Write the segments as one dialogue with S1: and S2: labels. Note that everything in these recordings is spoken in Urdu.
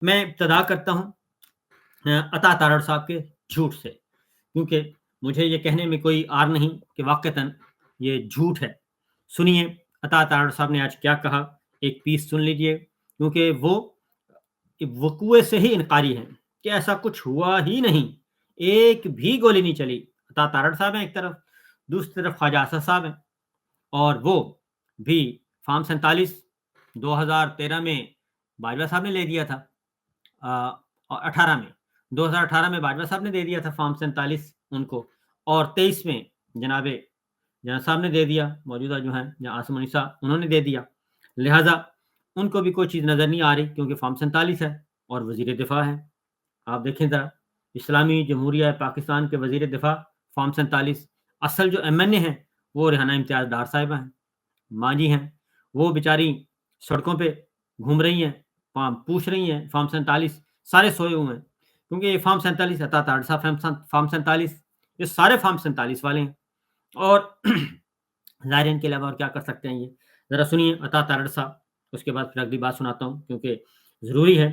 S1: میں ابتدا کرتا ہوں عطا تارڑ صاحب کے جھوٹ سے، کیونکہ مجھے یہ کہنے میں کوئی آر نہیں کہ واقعتاً یہ جھوٹ ہے۔ سنیے عطا تارڑ صاحب نے آج کیا کہا، ایک پیس سن لیجئے، کیونکہ وہ وقوع سے ہی انکاری ہیں کہ ایسا کچھ ہوا ہی نہیں، ایک بھی گولی نہیں چلی۔ عطا تارڑ صاحب ہیں ایک طرف، دوسری طرف خواجہ اسد صاحب ہیں، اور وہ بھی فارم 47 2013 میں باجوہ صاحب نے لے دیا تھا، اور 2018 میں باجوہ صاحب نے دے دیا تھا فارم 47 ان کو، اور 23 میں جناب صاحب نے دے دیا، موجودہ جو ہیں عاصم منیسا انہوں نے دے دیا، لہٰذا ان کو بھی کوئی چیز نظر نہیں آ رہی، کیونکہ فارم 47 ہے اور وزیر دفاع ہے۔ آپ دیکھیں ذرا، اسلامی جمہوریہ پاکستان کے وزیر دفاع فارم 47، اصل جو ایم این اے ہیں وہ ریحانہ امتیاز ڈار صاحبہ ہیں، ماں جی ہیں، وہ بیچاری سڑکوں پہ گھوم رہی ہیں، پوچھ رہی ہیں فارم 47، سارے سوئے ہوئے ہیں، کیونکہ یہ فارم 47 عطا تارڑ صاحب فارم 47، یہ سارے فارم 47 والے ہیں، اور ظاہر ان کے علاوہ اور کیا کر سکتے ہیں۔ یہ ذرا سنیے عطا تارڑ صاحب، اس کے بعد پھر اگلی بات سناتا ہوں، کیونکہ ضروری ہے،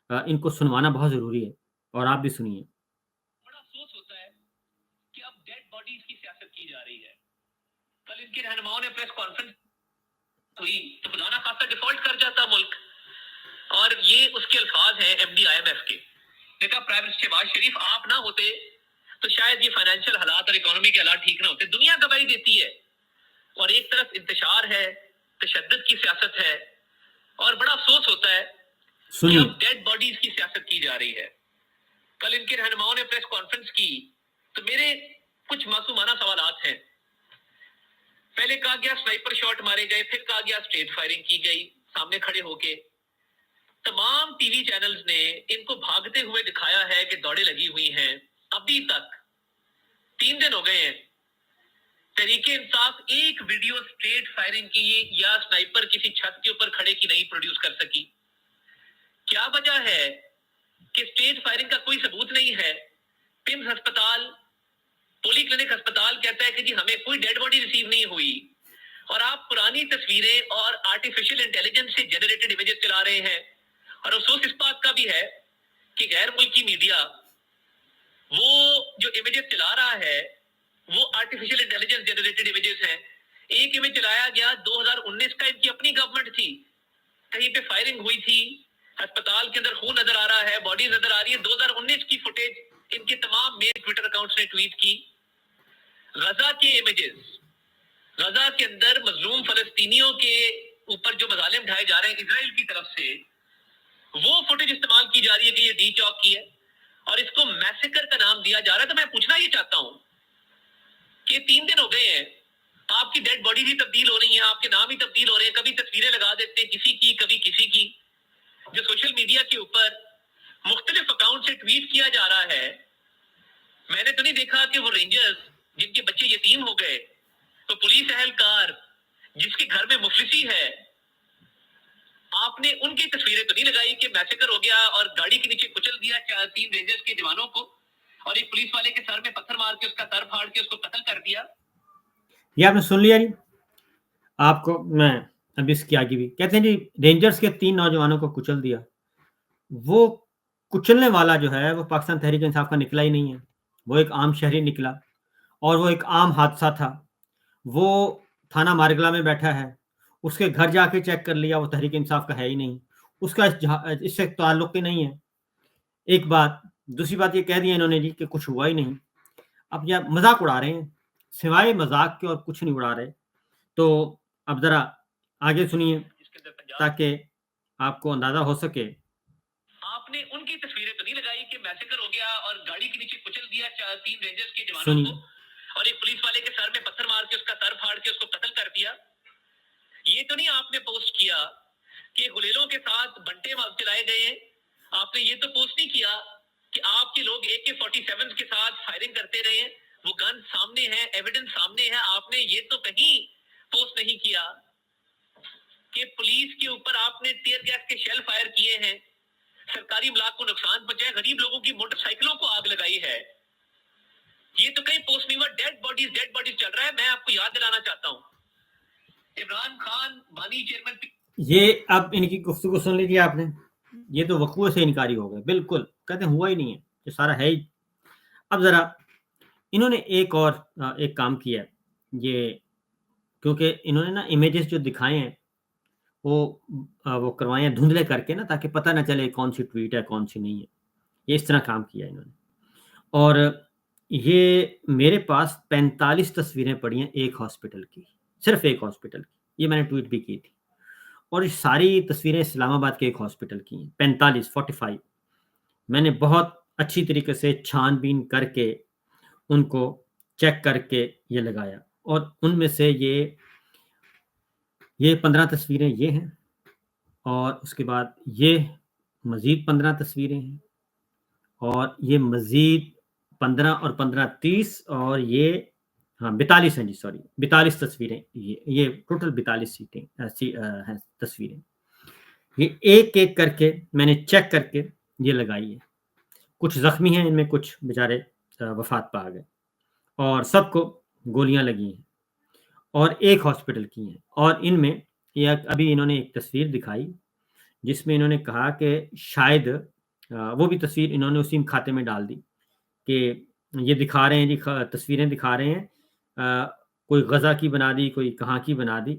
S1: ان کو سنوانا بہت ضروری ہے، اور آپ بھی سنیے۔
S2: بڑا افسوس ہوتا ہے کہ اب ڈیڈ باڈیز کی سیاست کی جا رہی ہے۔ کل ان کے رہنماؤں نے پریس کانفرنس ہوئی تو خدا نہ خواستہ ڈیفالٹ کر جاتا ملک، اور یہ اس کے الفاظ ہیں M D I M F کے، نے کہا پرائم منسٹر شہباز شریف آپ نہ ہوتے تو شاید یہ فائنینشیل حالات اور اکانومی کے حالات ٹھیک نہ ہوتے۔ دنیا گواہی دیتی ہے، اور ایک طرف انتشار ہے، تشدد کی سیاست ہے، اور بڑا افسوس ہوتا ہے کہ اب ڈیڈ باڈیز کی سیاست کی جا رہی ہے۔ کل ان کے رہنماؤں نے پریس کانفرنس کی تو میرے کچھ معصومانہ سوالات ہیں۔ پہلے کہا گیا سنائپر شاٹ مارے گئے، پھر کہا گیا اسٹریٹ فائرنگ کی گئی سامنے کھڑے ہو کے۔ تمام ٹی وی چینلز نے ان کو بھاگتے ہوئے دکھایا ہے کہ دوڑیں لگی ہوئی ہیں۔ ابھی تک 3 دن ہو گئے ہیں، تحریک انصاف ایک ویڈیو اسٹریٹ فائرنگ کی یا سنائپر کسی چھت کے اوپر کھڑے کی نہیں پروڈیوس کر سکی۔ کیا وجہ ہے کہ اسٹریٹ فائرنگ کا کوئی ثبوت نہیں ہے؟ پمز ہسپتال، پولی کلینک ہسپتال کہتا ہے کہ جی ہمیں کوئی ڈیڈ باڈی ریسیو نہیں ہوئی، اور آپ پرانی تصویریں اور آرٹیفیشل انٹیلیجنس سے جنریٹڈ امیجز چلا رہے ہیں۔ اور افسوس اس بات کا بھی ہے کہ غیر ملکی میڈیا وہ جو امیجز چلا رہا ہے وہ آرٹیفیشل انٹیلیجنس جنریٹڈ امیجز ہیں۔ ایک امیج چلایا گیا 2019 کا، ان کی اپنی گورنمنٹ تھی، کہیں پہ فائرنگ ہوئی تھی، ہسپتال کے اندر خون نظر آ رہا ہے، باڈی نظر آ رہی ہے، 2019 کی فوٹیج ان کے تمام مین ٹویٹر اکاؤنٹس نے ٹویٹ کی۔ غزہ کے امیجز، غزہ کے اندر مظلوم فلسطینیوں کے اوپر جو مظالم ڈھائے جا رہے ہیں اسرائیل کی طرف سے، وہ فوٹیج استعمال کی جا رہی ہے کہ یہ ڈی چوک کی ہے، اور اس کو میسیکر کا نام دیا جا رہا ہے۔ تو میں پوچھنا یہ چاہتا ہوں کہ 3 دن ہو گئے ہیں، آپ کی ڈیڈ باڈی بھی تبدیل ہو رہی ہیں، آپ کے نام ہی تبدیل ہو رہے ہیں، کبھی تصویریں لگا دیتے ہیں کسی کی، کبھی کسی کی، جو سوشل میڈیا کے اوپر مختلف اکاؤنٹ سے ٹویٹ کیا جا رہا ہے۔ میں نے تو نہیں دیکھا کہ وہ رینجرز جن کے بچے یتیم ہو گئے، تو پولیس اہلکار جس کے گھر میں مفلسی ہے، آپ نے ان کی تصویریں تو نہیں لگائی کہ میسیکر ہو گیا اور گاڑی کے نیچے کچل دیا 3 رینجرز کے جوانوں کو، اور ایک پولیس والے کے سر میں پتھر مار کے اس کا سر پھاڑ کے اس کو قتل کر دیا۔
S1: یہ آپ نے سن لیا نہیں؟ آپ کو میں اب اس کی آگے بھی کہتے ہیں جی رینجرز کے 3 نوجوانوں کو کچل دیا۔ وہ کچلنے والا جو ہے وہ پاکستان تحریک انصاف کا نکلا ہی نہیں ہے، وہ ایک عام شہری نکلا، اور وہ ایک عام حادثہ تھا۔ وہ تھانہ مارگلہ میں بیٹھا ہے، اس کے گھر جا کے چیک کر لیا، وہ تحریک انصاف کا ہے ہی نہیں، اس کا اس سے تعلق ہی نہیں ہے۔ ایک بات، دوسری بات یہ کہہ دیا انہوں نے جی کہ کچھ ہوا ہی نہیں۔ اب یہ مذاق اڑا رہے ہیں، سوائے مذاق کے اور کچھ نہیں اڑا رہے۔ تو اب ذرا آگے سنیے تاکہ آپ کو اندازہ ہو سکے۔
S2: آپ نے ان کی تصویریں تو نہیں لگائی کہ میسیکر ہو گیا اور گاڑی کے نیچے کچل دیا 3 رینجرز کے جوانوں کو، اور ایک پولیس والے کے سر میں پتھر مار کے اس کا سر پھاڑ کے اس کو قتل کر دیا۔ یہ تو نہیں آپ نے پوسٹ کیا کہ غلیلوں کے ساتھ بنٹے چلائے گئے ہیں، آپ نے یہ تو پوسٹ نہیں کیا کہ آپ کے لوگ AK-47 کے ساتھ فائرنگ کرتے رہے ہیں، وہ گن سامنے ہے، ایویڈنس سامنے ہے، آپ نے یہ تو کہیں پوسٹ نہیں کیا کہ پولیس کے اوپر آپ نے ٹیئر گیس کے شیل فائر کیے ہیں، سرکاری املاک کو نقصان پہنچائے، غریب لوگوں کی موٹر سائیکلوں کو آگ لگائی ہے۔ یہ تو کہیں پوسٹ نہیں ہوا، ڈیڈ باڈیز چل رہا ہے۔ میں آپ کو یاد دلانا چاہتا ہوں، عمران خان بانی چیئرمین،
S1: یہ اب ان کی گفتگو سن لیجیے آپ نے۔ یہ تو وقوع سے انکاری ہو گئے، بالکل کہتے ہیں ہوا ہی نہیں ہے، یہ سارا ہے ہی۔ اب ذرا انہوں نے ایک اور ایک کام کیا ہے، یہ کیونکہ انہوں نے نا امیجز جو دکھائے ہیں وہ کروائے ہیں دھندلے کر کے نا، تاکہ پتہ نہ چلے کون سی ٹویٹ ہے کون سی نہیں ہے، یہ اس طرح کام کیا انہوں نے۔ اور یہ میرے پاس 45 تصویریں پڑی ہیں ایک ہاسپٹل کی، صرف ایک ہاسپٹل کی، یہ میں نے ٹویٹ بھی کی تھی، اور یہ ساری تصویریں اسلام آباد کے ایک ہاسپٹل کی ہیں، 45 میں نے بہت اچھی طریقے سے چھان بین کر کے ان کو چیک کر کے یہ لگایا، اور ان میں سے یہ 15 تصویریں یہ ہیں، اور اس کے بعد یہ مزید 15 تصویریں ہیں، اور یہ مزید 15 اور 15 30، اور یہ 42 ہیں، جی سوری 42 تصویریں، یہ ٹوٹل 42 سیٹیں ہیں تصویریں، یہ ایک ایک کر کے میں نے چیک کر کے یہ لگائی ہے۔ کچھ زخمی ہیں ان میں، کچھ بیچارے وفات پا گئے، اور سب کو گولیاں لگی ہیں، اور ایک ہاسپٹل کی ہیں۔ اور ان میں ابھی انہوں نے ایک تصویر دکھائی جس میں انہوں نے کہا کہ شاید وہ بھی تصویر انہوں نے اسی کھاتے میں ڈال دی کہ یہ دکھا رہے ہیں جی، تصویریں دکھا رہے ہیں، کوئی غزہ کی بنا دی، کوئی کہاں کی بنا دی۔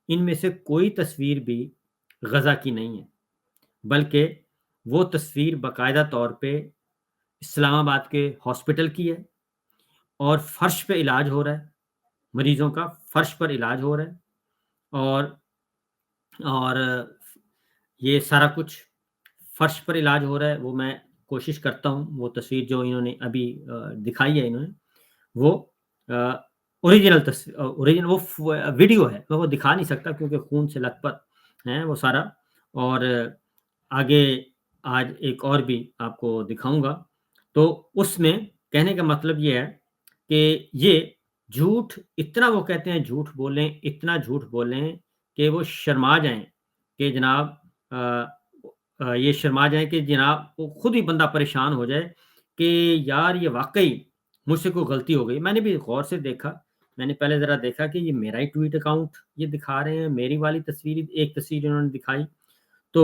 S1: ان میں سے کوئی تصویر بھی غزہ کی نہیں ہے، بلکہ وہ تصویر باقاعدہ طور پہ اسلام آباد کے ہاسپٹل کی ہے، اور فرش پہ علاج ہو رہا ہے، مریضوں کا فرش پر علاج ہو رہا ہے، اور یہ سارا کچھ فرش پر علاج ہو رہا ہے۔ وہ میں کوشش کرتا ہوں وہ تصویر جو انہوں نے ابھی دکھائی ہے، انہوں نے وہ اوریجنل وہ ویڈیو ہے، میں وہ دکھا نہیں سکتا کیونکہ خون سے لت پت ہے وہ سارا، اور آگے آج ایک اور بھی آپ کو دکھاؤں گا۔ تو اس میں کہنے کا مطلب یہ ہے کہ یہ جھوٹ اتنا، وہ کہتے ہیں جھوٹ بولیں، اتنا جھوٹ بولیں کہ وہ شرما جائیں کہ جناب یہ شرما جائیں کہ جناب وہ خود ہی بندہ پریشان ہو جائے کہ یار یہ واقعی مجھ سے کوئی غلطی ہو گئی۔ میں نے بھی غور سے دیکھا، میں نے پہلے ذرا دیکھا کہ یہ میرا ہی ٹویٹ اکاؤنٹ یہ دکھا رہے ہیں، میری والی تصویر، ایک تصویر انہوں نے دکھائی، تو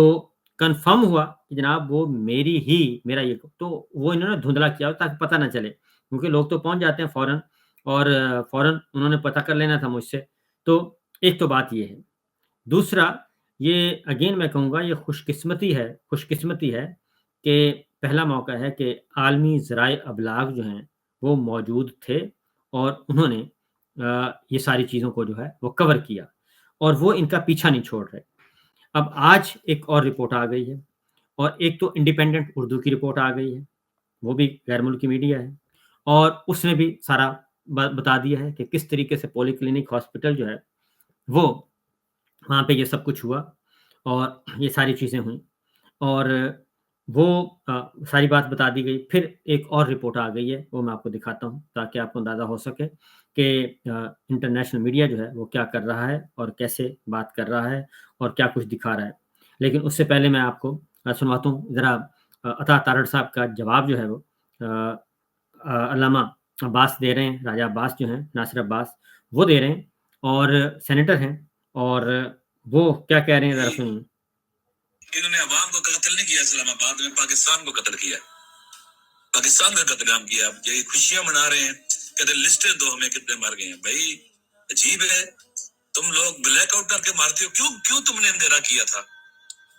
S1: کنفرم ہوا کہ جناب وہ میرا یہ، تو وہ انہوں نے دھندلا کیا تاکہ پتہ نہ چلے، کیونکہ لوگ تو پہنچ جاتے ہیں فوراً، اور فوراً انہوں نے پتہ کر لینا تھا مجھ سے۔ تو ایک تو بات یہ ہے۔ دوسرا یہ اگین میں کہوں گا یہ خوش قسمتی ہے کہ پہلا موقع ہے کہ عالمی ذرائع ابلاغ جو ہیں وہ موجود تھے، اور انہوں نے یہ ساری چیزوں کو جو ہے وہ کور کیا، اور وہ ان کا پیچھا نہیں چھوڑ رہے۔ اب آج ایک اور رپورٹ آ گئی ہے، اور ایک تو انڈیپینڈنٹ اردو کی رپورٹ آ گئی ہے، وہ بھی غیر ملکی میڈیا ہے، اور اس نے بھی سارا بتا دیا ہے کہ کس طریقے سے پولی کلینک ہاسپٹل جو ہے وہ وہاں پہ یہ سب کچھ ہوا، اور یہ ساری چیزیں ہوئیں، اور وہ ساری بات بتا دی گئی۔ پھر ایک اور رپورٹ آ گئی ہے، وہ میں آپ کو دکھاتا ہوں تاکہ آپ کو اندازہ ہو سکے کہ انٹرنیشنل میڈیا جو ہے وہ کیا کر رہا ہے، اور کیسے بات کر رہا ہے، اور کیا کچھ دکھا رہا ہے۔ لیکن اس سے پہلے میں آپ کو سنواتا ہوں ذرا عطا تارڑ صاحب کا جواب جو ہے وہ علامہ عباس دے رہے ہیں، راجہ عباس جو ہیں، ناصر عباس، وہ دے رہے ہیں، اور سینیٹر ہیں، اور وہ کیا کہہ رہے ہیں ذرا سنیے۔
S3: انہوں نے عوام کو قتل نہیں کیا، اسلام آباد میں پاکستان کو قتل کیا، پاکستان کا قتل عام کیا۔ یہ خوشیاں منا رہے ہیں، کہتے لسٹیں دو ہمیں کتنے مر گئے ہیں۔ بھائی عجیب ہے، تم لوگ بلیک آؤٹ کر کے مارتے ہو، کیوں تم نے اندھیرا کیا تھا،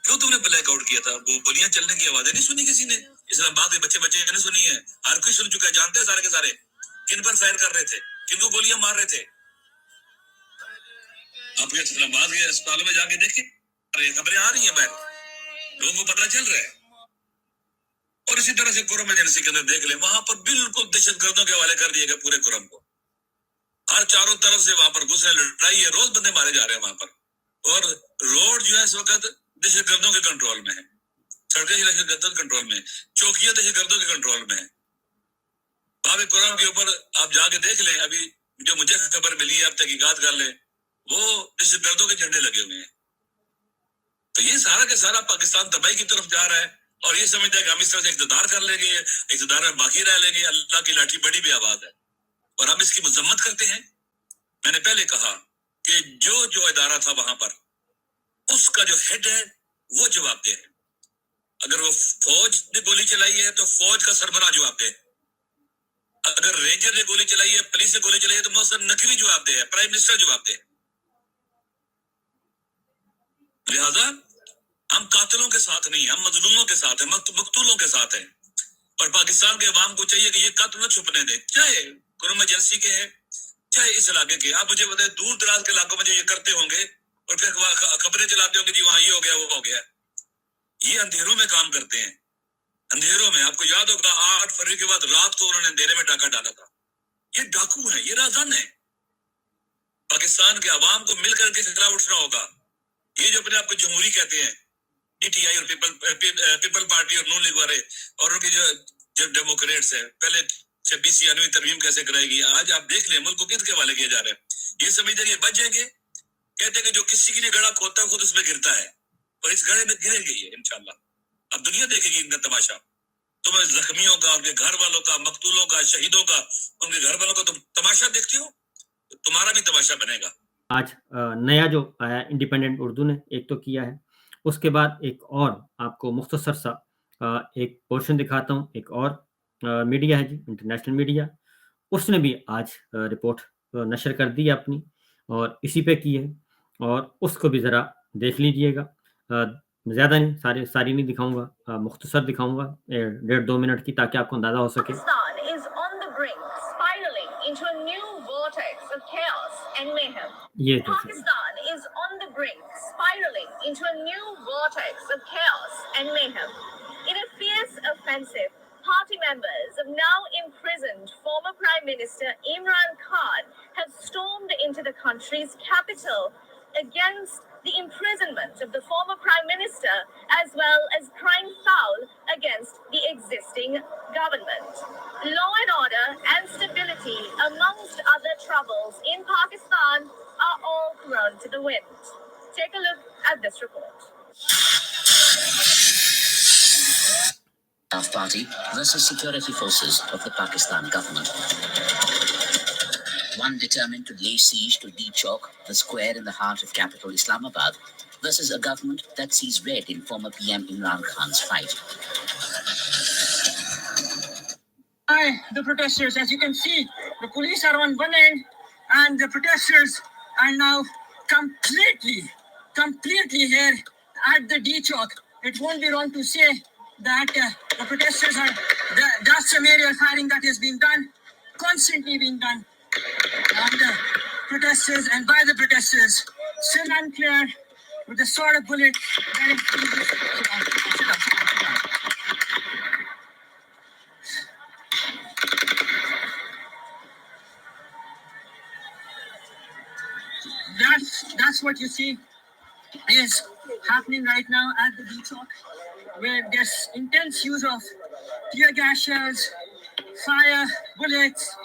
S3: کیوں تم نے بلیک آؤٹ کیا تھا؟ وہ گولیاں چلنے کی آوازیں نہیں سنی کسی نے؟ اسلام آباد کے بچے نہیں سنی ہے، ہر کوئی سن چکا ہے، جانتے ہیں سارے کے سارے کن پر فائر کر رہے تھے، کن کو گولیاں مار رہے تھے۔ آپ کے اسلام آباد کے اسپتالوں میں جا کے دیکھیں، خبریں آ رہی ہیں باہر، لوگوں کو پتہ چل رہا ہے۔ اور اسی طرح سے قرم ایجنسی کے اندر دیکھ لیں، وہاں پر بالکل دہشت گردوں کے حوالے کر دیے گئے پورے قرم کو، ہر چاروں طرف سے وہاں پر گھسیں، لڑائی ہے، روز بندے مارے جا رہے ہیں وہاں پر، اور روڈ جو ہے اس وقت دہشت گردوں کے کنٹرول میں ہے، سڑکیں دہشت گردوں کے کنٹرول میں ہے، چوکیاں دہشت گردوں کے کنٹرول میں ہے۔ باب قرآن کے اوپر آپ جا کے دیکھ لیں، ابھی جو مجھے خبر ملی ہے، آپ تحقیقات کر لیں، وہ دہشت گردوں کے جھنڈے لگے ہوئے ہیں۔ تو یہ سارا کے سارا پاکستان تباہی کی طرف جا رہا ہے، اور یہ سمجھتا ہے کہ ہم اس طرح سے اقتدار کر لیں گے، اقتدار میں باقی رہ لیں گے۔ اللہ کی لاٹھی بڑی بھی آباد ہے، اور ہم اس کی مذمت کرتے ہیں۔ میں نے پہلے کہا کہ جو ادارہ تھا وہاں پر، اس کا جو ہیڈ ہے وہ جواب دہ ہے، اگر وہ فوج نے گولی چلائی ہے تو فوج کا سربراہ جواب دے، اگر رینجر نے گولی چلائی ہے، پولیس نے گولی چلائی ہے تو محسن نقوی جواب دے، پرائم منسٹر جواب دے۔ لہذا ہم قاتلوں کے ساتھ نہیں، ہم مظلوموں کے ساتھ ہیں، مقتولوں کے ساتھ ہیں، اور پاکستان کے عوام کو چاہیے کہ یہ قتل نہ چھپنے دیں، چاہے قوم ایجنسی کے ہیں چاہے اس علاقے کے۔ آپ مجھے بتائیں دور دراز کے علاقوں میں جو یہ کرتے ہوں گے اور پھر خبریں چلاتے ہوں گے جی وہاں یہ ہو گیا وہ ہو گیا، یہ اندھیروں میں کام کرتے ہیں، اندھیروں میں۔ آپ کو یاد ہوگا 8 فروری کے بعد رات کو انہوں نے اندھیرے میں ڈاکہ ڈالا تھا۔ یہ ڈاکو ہیں، یہ رازن ہیں۔ پاکستان کے عوام کو مل کر کے خلاف اٹھنا ہوگا۔ یہ جو اپنے آپ کو جمہوری کہتے ہیں، ڈی ٹی آئی اور پیپل پارٹی اور نون لیگ والے اور ان کی جو ڈیموکریٹس ہیں، پہلے 26 ترمیم کیسے کرائے گی، آج آپ دیکھ لیں ملک کو کس کے حوالے کیا جا رہا ہے۔ یہ سمجھتے ہیں کہ بچ جائیں گے، کہتے ہیں کہ جو کسی کے لیے گڑھا کھوتا ہے خود اس میں گرتا ہے، اور اس گڑھے میں گریں گے یہ انشاءاللہ۔ اب دنیا دیکھے گی ان کا تماشا، تم زخمیوں کا، ان کے گھر والوں کا، مقتولوں کا، شہیدوں کا، ان کے گھر والوں کا تم تماشا دیکھتے ہو، تو تمہارا بھی تماشا بنے گا۔
S1: آج نیا جو آیا انڈیپینڈنٹ اردو نے ایک تو کیا ہے، اس کے بعد ایک اور آپ کو مختصر سا ایک پورشن دکھاتا ہوں۔ ایک اور میڈیا ہے جی، انٹرنیشنل میڈیا، اس نے بھی آج رپورٹ نشر کر دی اپنی، اور اسی پہ کی ہے، اور اس کو بھی ذرا دیکھ لیجئے گا۔ زیادہ نہیں، ساری نہیں دکھاؤں گا، مختصر دکھاؤں گا 1.5-2 منٹ کی، تاکہ آپ کو اندازہ ہو سکے۔
S4: Into a new vortex of chaos and mayhem. Pakistan is on the brink, spiraling into a new vortex of chaos and mayhem. In a fierce offensive, party members of now imprisoned former Prime Minister Imran Khan have stormed into the country's capital against the imprisonment of the former Prime Minister, as well as crying foul against the existing government. Law and order and stability, amongst other troubles in Pakistan, are all thrown to the wind. Take a look at this report.
S5: Staff Party versus security forces of the Pakistan government. One determined to lay siege to D Chowk, the square in the heart of capital Islamabad, versus a government that sees red in former PM Imran Khan's fight.
S6: The protesters, as you can see, the police are on one end, and the protesters are now completely here at the D Chowk. It won't be wrong to say that the protesters are, that's some aerial firing that is being done, constantly being done. And the protesters, and by the protesters, still unclear with the sort of bullet that is being That's what you see is happening right now at the D Chowk, where there's intense use of tear gas shells, fire, bullets,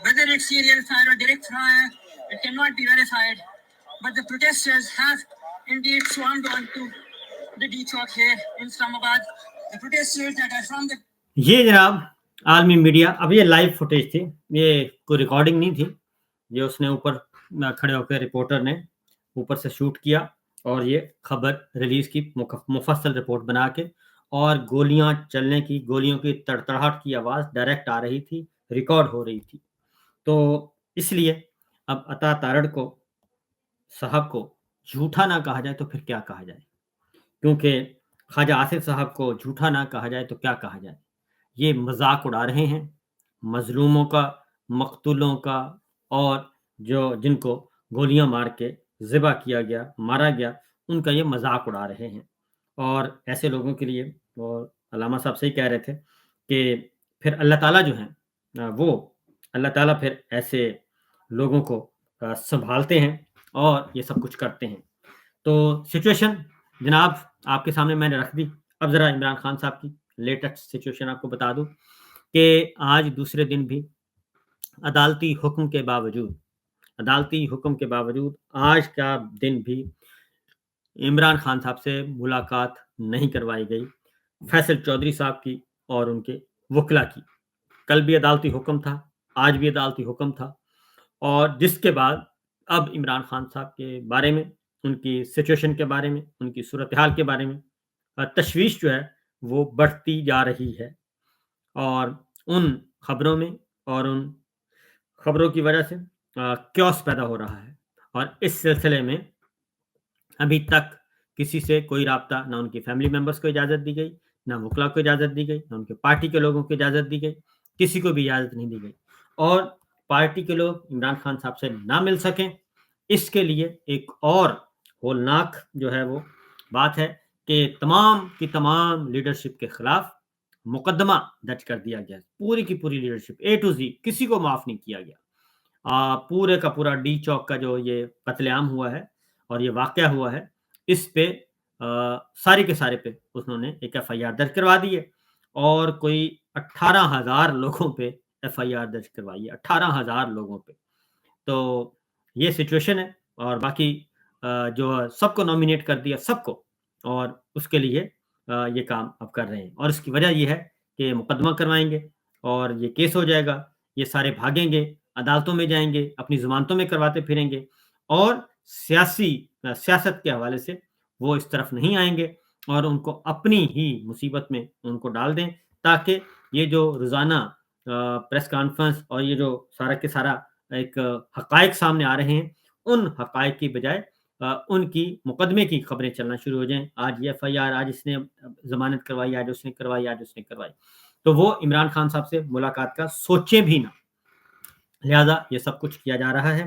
S6: whether it's serial fire or direct fire, it cannot be verified. But the protesters have indeed swarmed onto the D Chowk here in Islamabad. The protesters that are from the...
S1: یہ جناب عالمی میڈیا، اب یہ لائیو فوٹیج تھی، یہ کوئی ریکارڈنگ نہیں تھی، یہ اس نے اوپر کھڑے ہو کے رپورٹر نے اوپر سے شوٹ کیا، اور یہ خبر ریلیز کی مفصل رپورٹ بنا کے، اور گولیاں چلنے کی، گولیوں کی تڑتڑاہٹ کی آواز ڈائریکٹ آ رہی تھی، ریکارڈ ہو رہی تھی۔ تو اس لیے اب عطا تارڑ کو صاحب کو جھوٹا نہ کہا جائے تو پھر کیا کہا جائے، کیونکہ خواجہ آصف صاحب کو جھوٹا نہ کہا جائے تو کیا کہا جائے۔ یہ مذاق اڑا رہے ہیں مظلوموں کا، مقتولوں کا، اور جن کو گولیاں مار کے ذبح کیا گیا، مارا گیا، ان کا یہ مذاق اڑا رہے ہیں۔ اور ایسے لوگوں کے لیے، اور علامہ صاحب صحیح کہہ رہے تھے کہ پھر اللہ تعالیٰ جو ہیں وہ اللہ تعالیٰ پھر ایسے لوگوں کو سنبھالتے ہیں اور یہ سب کچھ کرتے ہیں۔ تو سچویشن جناب آپ کے سامنے میں نے رکھ دی۔ اب ذرا عمران خان صاحب کی لیٹسٹ سچویشن آپ کو بتا دوں کہ آج دوسرے دن بھی عدالتی حکم کے باوجود آج کا دن بھی عمران خان صاحب سے ملاقات نہیں کروائی گئی، فیصل چودھری صاحب کی اور ان کے وکلا کی۔ کل بھی عدالتی حکم تھا، آج بھی عدالتی حکم تھا، اور جس کے بعد اب عمران خان صاحب کے بارے میں، ان کی سچویشن کے بارے میں، ان کی صورتحال کے بارے میں تشویش جو ہے وہ بڑھتی جا رہی ہے، اور ان خبروں میں اور ان خبروں کی وجہ سے کیوس پیدا ہو رہا ہے، اور اس سلسلے میں ابھی تک کسی سے کوئی رابطہ نہ ان کی فیملی ممبرس کو اجازت دی گئی، نہ وکلا کو اجازت دی گئی، نہ ان کے پارٹی کے لوگوں کو اجازت دی گئی، کسی کو بھی اجازت نہیں دی گئی، اور پارٹی کے لوگ عمران خان صاحب سے نہ مل سکیں، اس کے لیے ایک اور ہولناک جو ہے وہ بات ہے کہ تمام کی تمام لیڈرشپ کے خلاف مقدمہ درج کر دیا گیا، پوری کی پوری لیڈرشپ A to Z، کسی کو معاف نہیں کیا گیا، پورے کا پورا ڈی چوک کا جو یہ قتل عام ہوا ہے اور یہ واقعہ ہوا ہے، اس پہ سارے کے سارے پہ انہوں نے ایک FIR درج کروا دی ہے، اور کوئی 18,000 لوگوں پہ FIR درج کروائی ہے، 18,000 لوگوں پہ۔ تو یہ سچویشن ہے، اور باقی جو سب کو نامینیٹ کر دیا، سب کو، اور اس کے لیے یہ کام اب کر رہے ہیں، اور اس کی وجہ یہ ہے کہ مقدمہ کروائیں گے اور یہ کیس ہو جائے گا، یہ سارے بھاگیں گے، عدالتوں میں جائیں گے، اپنی ضمانتوں میں کرواتے پھریں گے، اور سیاست کے حوالے سے وہ اس طرف نہیں آئیں گے، اور ان کو اپنی ہی مصیبت میں ان کو ڈال دیں، تاکہ یہ جو روزانہ پریس کانفرنس اور یہ جو سارا کے سارا ایک حقائق سامنے آ رہے ہیں، ان حقائق کی بجائے ان کی مقدمے کی خبریں چلنا شروع ہو جائیں، آج یہ FIR، آج اس نے ضمانت کروائی، آج اس نے کروائی، آج اس نے کروائی، تو وہ عمران خان صاحب سے ملاقات کا سوچیں بھی نہ، لہذا یہ سب کچھ کیا جا رہا ہے۔